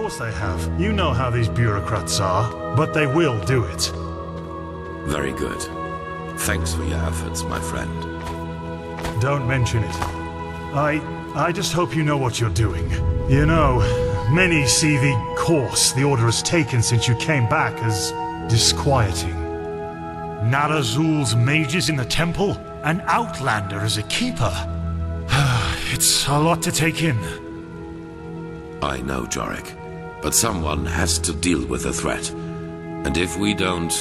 course they have. You know how these bureaucrats are, but they will do it. Very good. Thanks for your efforts, my friend. Don't mention it. I just hope you know what you're doing. You know, many see the course the Order has taken since you came back as disquieting. Narazul's mages in the temple, an outlander as a keeper. It's a lot to take in. I know, Jorek, but someone has to deal with the threat. And if we don't,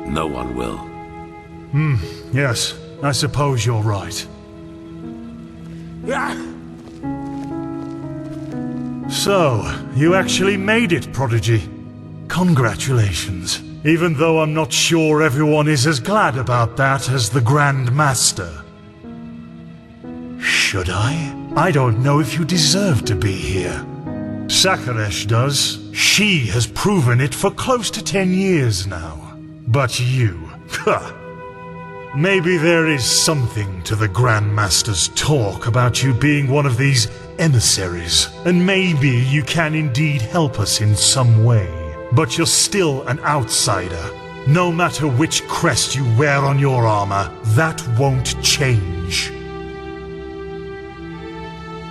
no one will. Yes, I suppose you're right. So, you actually made it, Prodigy. Congratulations. Even though I'm not sure everyone is as glad about that as the Grand Master. Should I? I don't know if you deserve to be here. Sakaresh does. She has proven it for close to 10 years now. But you... Maybe there is something to the Grand Master's talk about you being one of these emissaries, and maybe you can indeed help us in some way. But you're still an outsider. No matter which crest you wear on your armor, that won't change.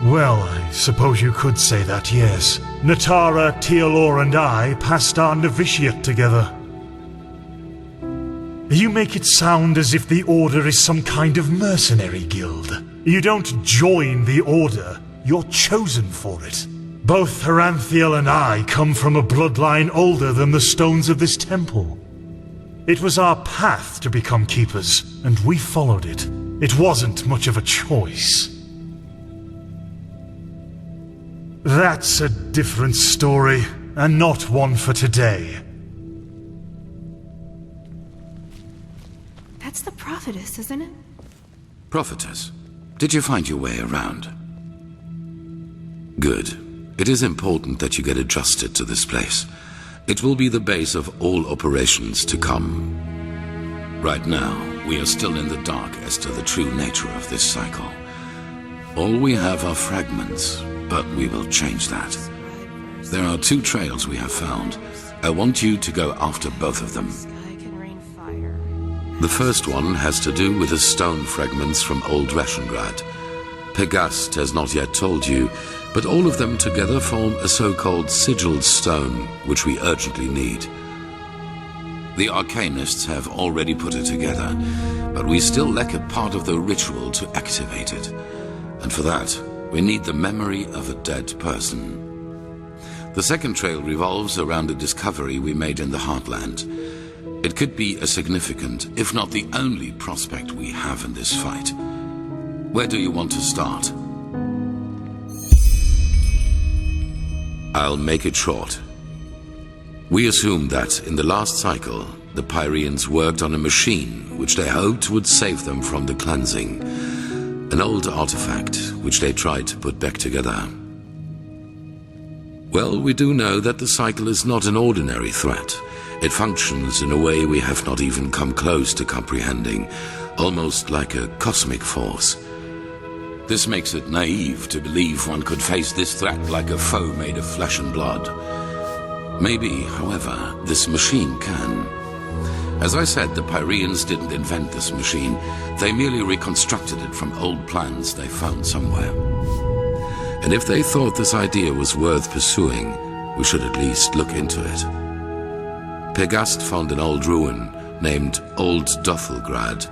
Well, I suppose you could say that, yes. Natara, Tealor, and I passed our novitiate together. You make it sound as if the Order is some kind of mercenary guild. You don't join the Order, you're chosen for it. Both Arantheal and I come from a bloodline older than the stones of this temple. It was our path to become keepers, and we followed it. It wasn't much of a choice. That's a different story, and not one for today. That's the prophetess, isn't it? Prophetess, did you find your way around? Good. It is important that you get adjusted to this place. It will be the base of all operations to come. Right now, we are still in the dark as to the true nature of this cycle. All we have are fragments, but we will change that. There are 2 trails we have found. I want you to go after both of them. The first one has to do with the stone fragments from Old Rashengrad. Pegast has not yet told you, but all of them together form a so-called sigilled stone, which we urgently need. The Arcanists have already put it together, but we still lack a part of the ritual to activate it. And for that, we need the memory of a dead person. The second trail revolves around a discovery we made in the Heartland. It could be a significant, if not the only prospect we have in this fight. Where do you want to start? I'll make it short. We assume that in the last cycle, the Pyreans worked on a machine which they hoped would save them from the cleansing. An old artifact which they tried to put back together. Well, we do know that the cycle is not an ordinary threat. It functions in a way we have not even come close to comprehending, almost like a cosmic force. This makes it naive to believe one could face this threat like a foe made of flesh and blood. Maybe, however, this machine can. As I said, the Pyreans didn't invent this machine. They merely reconstructed it from old plans they found somewhere. And if they thought this idea was worth pursuing, we should at least look into it. Pegast found an old ruin named Old Dothelgrad,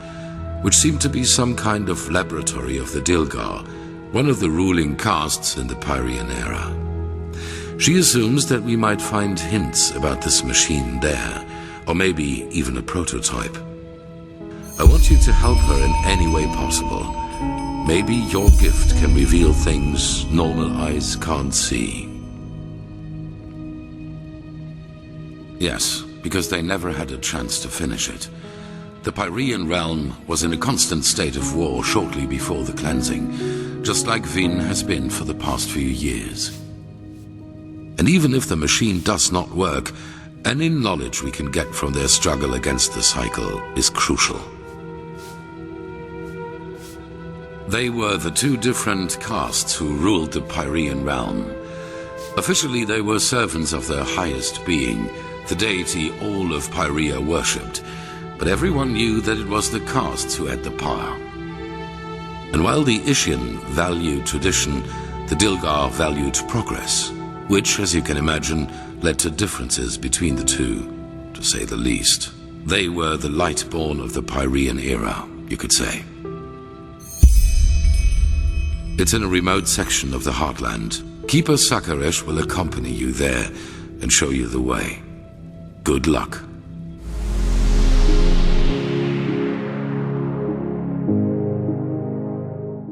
which seemed to be some kind of laboratory of the Dilgar, one of the ruling castes in the Pyrean era. She assumes that we might find hints about this machine there, or maybe even a prototype. I want you to help her in any way possible. Maybe your gift can reveal things normal eyes can't see. Yes, because they never had a chance to finish it. The Pyrean realm was in a constant state of war shortly before the cleansing, just like Vin has been for the past few years. And even if the machine does not work, any knowledge we can get from their struggle against the cycle is crucial. They were the 2 different castes who ruled the Pyrean realm. Officially, they were servants of their highest being, the deity all of Pyrea worshipped, but everyone knew that it was the castes who had the power. And while the Ishian valued tradition, the Dilgar valued progress, which, as you can imagine, led to differences between the two, to say the least. They were the light-born of the Pyrean era, you could say. It's in a remote section of the Heartland. Keeper Sakaresh will accompany you there and show you the way. Good luck.